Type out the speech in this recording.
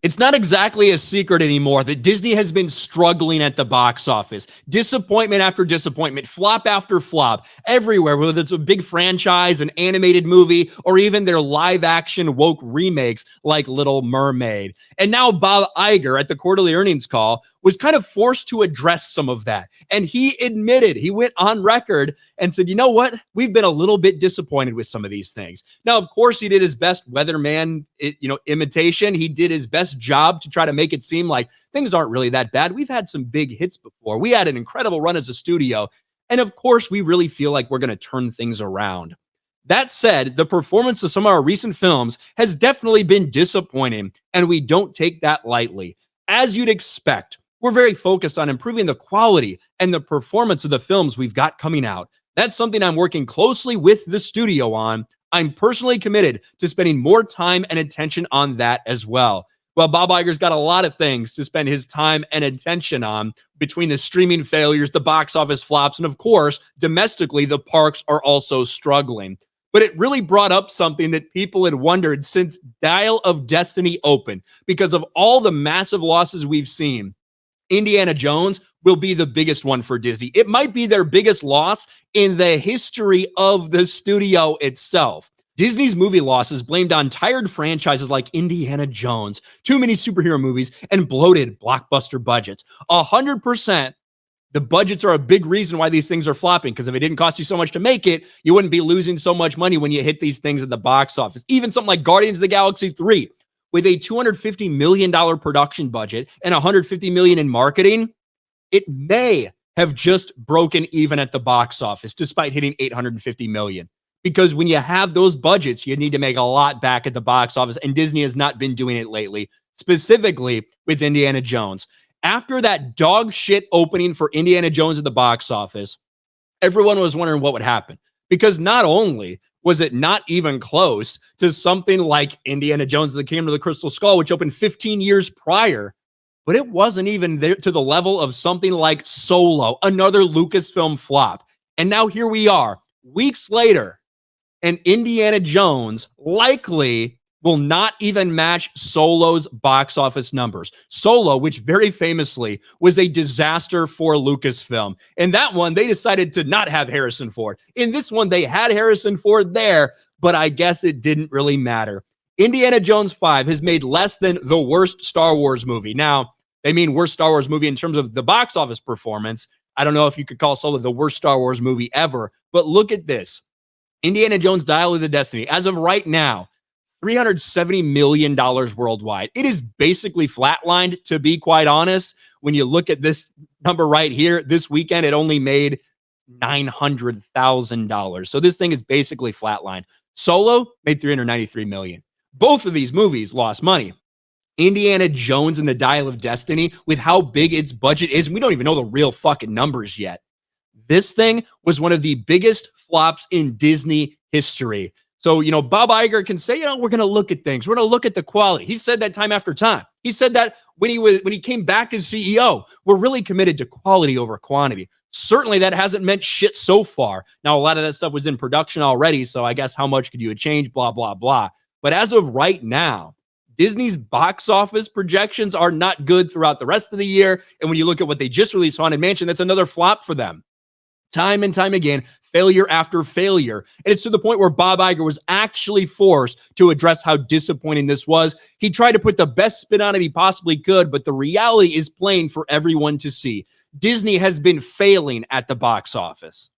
It's not exactly a secret anymore that Disney has been struggling at the box office. Disappointment after disappointment, flop after flop, everywhere, whether it's a big franchise, an animated movie, or even their live-action woke remakes like Little Mermaid. And now Bob Iger at the quarterly earnings call was kind of forced to address some of that. And he admitted, he went on record and said, you know what? We've been a little bit disappointed with some of these things. Now, of course, he did his best weatherman, imitation. He did his best job to try to make it seem like things aren't really that bad. We've had some big hits before. We had an incredible run as a studio. And of course, we really feel like we're going to turn things around. That said, the performance of some of our recent films has definitely been disappointing, and we don't take that lightly. As you'd expect, we're very focused on improving the quality and the performance of the films we've got coming out. That's something I'm working closely with the studio on. I'm personally committed to spending more time and attention on that as well. Well, Bob Iger's got a lot of things to spend his time and attention on between the streaming failures, the box office flops, and of course, domestically, the parks are also struggling. But it really brought up something that people had wondered since Dial of Destiny opened. Because of all the massive losses we've seen, Indiana Jones will be the biggest one for Disney. It might be their biggest loss in the history of the studio itself. Disney's movie losses blamed on tired franchises like Indiana Jones, too many superhero movies, and bloated blockbuster budgets. 100%, the budgets are a big reason why these things are flopping, because if it didn't cost you so much to make it, you wouldn't be losing so much money when you hit these things at the box office. Even something like Guardians of the Galaxy 3, with a $250 million production budget and $150 million in marketing, it may have just broken even at the box office, despite hitting $850 million. Because when you have those budgets, you need to make a lot back at the box office, and Disney has not been doing it lately, specifically with Indiana Jones. After that dog shit opening for Indiana Jones at the box office, everyone was wondering what would happen. Because not only was it not even close to something like Indiana Jones and the Kingdom of the Crystal Skull, which opened 15 years prior, but it wasn't even there to the level of something like Solo, another Lucasfilm flop. And now here we are, weeks later, and Indiana Jones likely will not even match Solo's box office numbers. Solo, which very famously was a disaster for Lucasfilm. In that one, they decided to not have Harrison Ford. In this one, they had Harrison Ford there, but I guess it didn't really matter. Indiana Jones 5 has made less than the worst Star Wars movie. Now, they mean worst Star Wars movie in terms of the box office performance. I don't know if you could call Solo the worst Star Wars movie ever, but look at this. Indiana Jones Dial of the Destiny, as of right now, $370 million worldwide. It is basically flatlined, to be quite honest. When you look at this number right here, this weekend, it only made $900,000. So this thing is basically flatlined. Solo made $393 million. Both of these movies lost money. Indiana Jones and the Dial of Destiny, with how big its budget is, we don't even know the real fucking numbers yet. This thing was one of the biggest flops in Disney history. So, Bob Iger can say, we're going to look at things. We're going to look at the quality. He said that time after time. He said that when he came back as CEO, we're really committed to quality over quantity. Certainly that hasn't meant shit so far. Now, a lot of that stuff was in production already, so I guess how much could you change, blah, blah, blah. But as of right now, Disney's box office projections are not good throughout the rest of the year. And when you look at what they just released, Haunted Mansion, that's another flop for them. Time and time again, failure after failure. And it's to the point where Bob Iger was actually forced to address how disappointing this was. He tried to put the best spin on it he possibly could, but the reality is plain for everyone to see. Disney has been failing at the box office.